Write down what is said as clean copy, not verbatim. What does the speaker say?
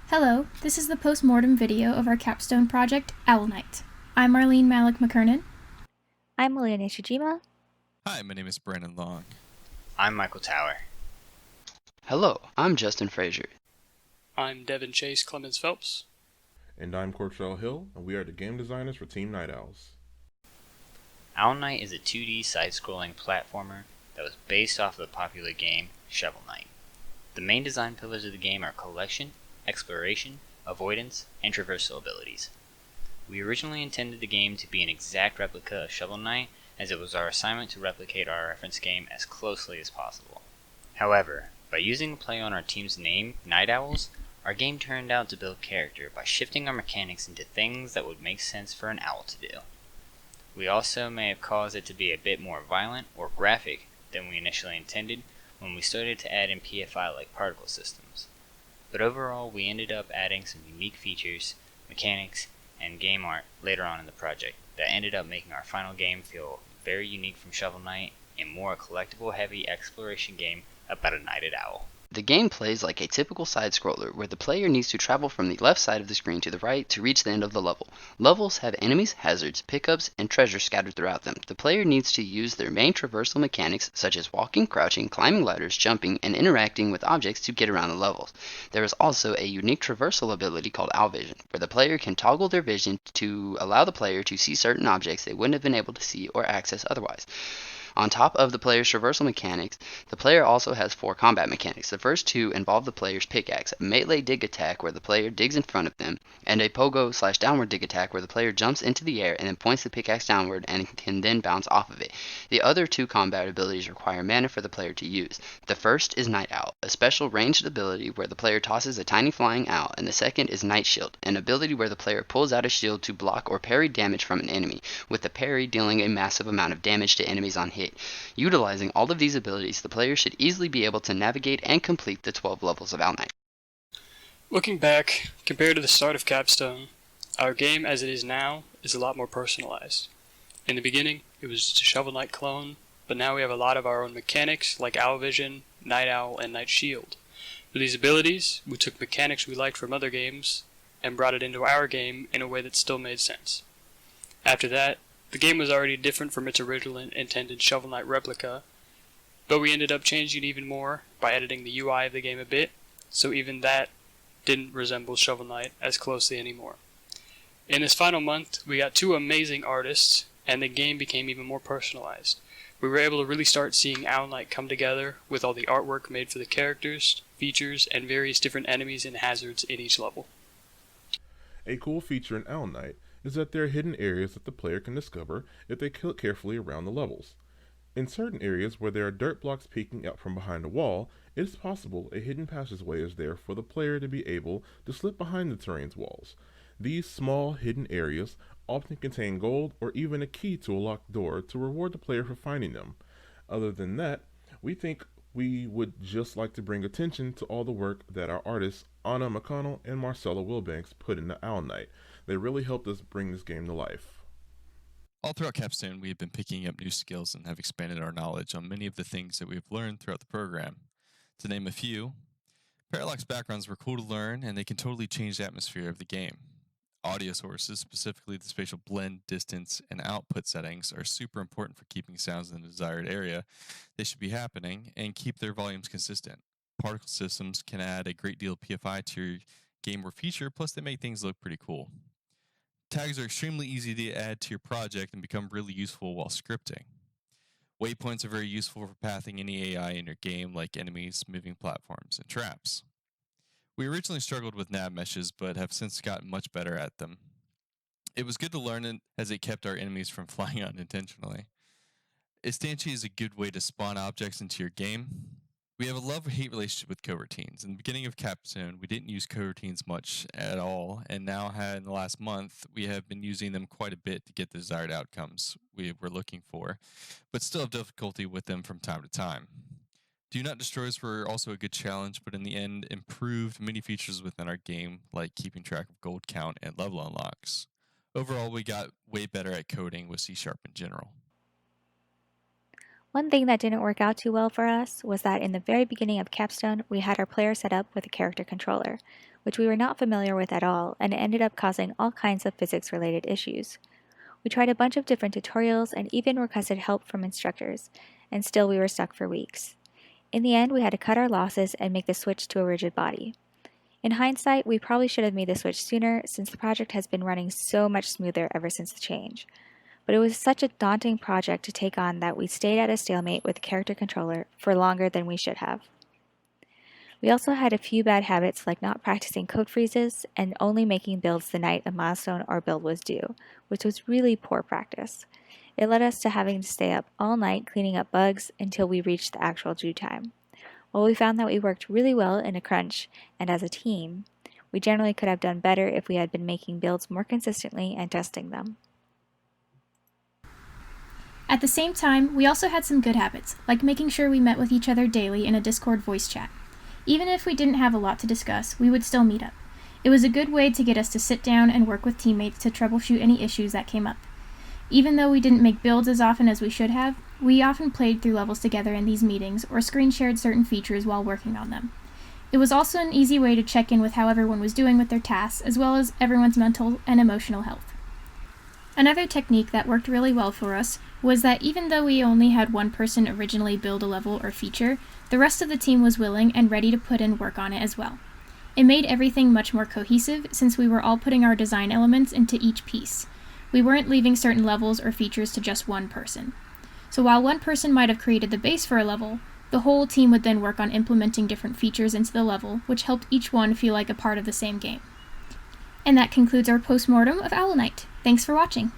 Hello, this is the post-mortem video of our capstone project, Owl Night. I'm Marlene Malik McKernan. I'm Malia Nishijima. Hi, my name is Brandon Long. I'm Michael Tower. Hello, I'm Justin Frazier. I'm Devin Chase Clemens Phelps. And I'm Cortrell Hill, and we are the game designers for Team Night Owls. Owl Knight is a 2D side-scrolling platformer that was based off of the popular game Shovel Knight. The main design pillars of the game are collection, exploration, avoidance, and traversal abilities. We originally intended the game to be an exact replica of Shovel Knight, as it was our assignment to replicate our reference game as closely as possible. However, by using the play on our team's name, Night Owls, our game turned out to build character by shifting our mechanics into things that would make sense for an owl to do. We also may have caused it to be a bit more violent or graphic than we initially intended when we started to add in PFI-like particle systems. But overall, we ended up adding some unique features, mechanics, and game art later on in the project that ended up making our final game feel very unique from Shovel Knight and more a collectible-heavy exploration game about a nighted owl. The game plays like a typical side-scroller where the player needs to travel from the left side of the screen to the right to reach the end of the level. Levels have enemies, hazards, pickups, and treasure scattered throughout them. The player needs to use their main traversal mechanics such as walking, crouching, climbing ladders, jumping, and interacting with objects to get around the levels. There is also a unique traversal ability called Owl Vision, where the player can toggle their vision to allow the player to see certain objects they wouldn't have been able to see or access otherwise. On top of the player's traversal mechanics, the player also has 4 combat mechanics. The first 2 involve the player's pickaxe, a melee dig attack where the player digs in front of them, and a pogo/downward dig attack where the player jumps into the air and then points the pickaxe downward and can then bounce off of it. The other 2 combat abilities require mana for the player to use. The first is Night Owl, a special ranged ability where the player tosses a tiny flying owl, and the second is Night Shield, an ability where the player pulls out a shield to block or parry damage from an enemy, with the parry dealing a massive amount of damage to enemies on hit. Utilizing all of these abilities, the player should easily be able to navigate and complete the 12 levels of Owl Knight. Looking back, compared to the start of Capstone, our game as it is now is a lot more personalized. In the beginning, it was just a Shovel Knight clone, but now we have a lot of our own mechanics like Owl Vision, Night Owl, and Night Shield. For these abilities, we took mechanics we liked from other games and brought it into our game in a way that still made sense. After that, the game was already different from its original intended Shovel Knight replica, but we ended up changing it even more by editing the UI of the game a bit, so even that didn't resemble Shovel Knight as closely anymore. In this final month, we got 2 amazing artists, and the game became even more personalized. We were able to really start seeing Owl Knight come together with all the artwork made for the characters, features, and various different enemies and hazards in each level. A cool feature in Owl Knight is that there are hidden areas that the player can discover if they look carefully around the levels. In certain areas where there are dirt blocks peeking out from behind a wall, it is possible a hidden passageway is there for the player to be able to slip behind the terrain's walls. These small hidden areas often contain gold or even a key to a locked door to reward the player for finding them. Other than that, we think we would just like to bring attention to all the work that our artists Anna McConnell and Marcella Wilbanks put into Owl Knight. They really helped us bring this game to life. All throughout Capstone, we have been picking up new skills and have expanded our knowledge on many of the things that we have learned throughout the program. To name a few, parallax backgrounds were cool to learn, and they can totally change the atmosphere of the game. Audio sources, specifically the spatial blend, distance, and output settings, are super important for keeping sounds in the desired area they should be happening and keep their volumes consistent. Particle systems can add a great deal of PFI to your game or feature, plus they make things look pretty cool. Tags are extremely easy to add to your project and become really useful while scripting. Waypoints are very useful for pathing any AI in your game, like enemies, moving platforms, and traps. We originally struggled with nav meshes, but have since gotten much better at them. It was good to learn it as it kept our enemies from flying unintentionally. Instantia is a good way to spawn objects into your game. We have a love-hate relationship with coroutines. In the beginning of Capstone, we didn't use coroutines much at all, and now in the last month, we have been using them quite a bit to get the desired outcomes we were looking for, but still have difficulty with them from time to time. Do Not Destroys were also a good challenge, but in the end, improved many features within our game, like keeping track of gold count and level unlocks. Overall, we got way better at coding with C# in general. One thing that didn't work out too well for us was that in the very beginning of Capstone, we had our player set up with a character controller, which we were not familiar with at all, and it ended up causing all kinds of physics-related issues. We tried a bunch of different tutorials and even requested help from instructors, and still we were stuck for weeks. In the end, we had to cut our losses and make the switch to a rigid body. In hindsight, we probably should have made the switch sooner since the project has been running so much smoother ever since the change. But it was such a daunting project to take on that we stayed at a stalemate with the character controller for longer than we should have. We also had a few bad habits like not practicing code freezes and only making builds the night a milestone or build was due, which was really poor practice. It led us to having to stay up all night cleaning up bugs until we reached the actual due time. While we found that we worked really well in a crunch and as a team, we generally could have done better if we had been making builds more consistently and testing them. At the same time, we also had some good habits, like making sure we met with each other daily in a Discord voice chat. Even if we didn't have a lot to discuss, we would still meet up. It was a good way to get us to sit down and work with teammates to troubleshoot any issues that came up. Even though we didn't make builds as often as we should have, we often played through levels together in these meetings or screen shared certain features while working on them. It was also an easy way to check in with how everyone was doing with their tasks, as well as everyone's mental and emotional health. Another technique that worked really well for us was that even though we only had one person originally build a level or feature, the rest of the team was willing and ready to put in work on it as well. It made everything much more cohesive since we were all putting our design elements into each piece. We weren't leaving certain levels or features to just one person. So while one person might have created the base for a level, the whole team would then work on implementing different features into the level, which helped each one feel like a part of the same game. And that concludes our postmortem of Owl Night. Thanks for watching!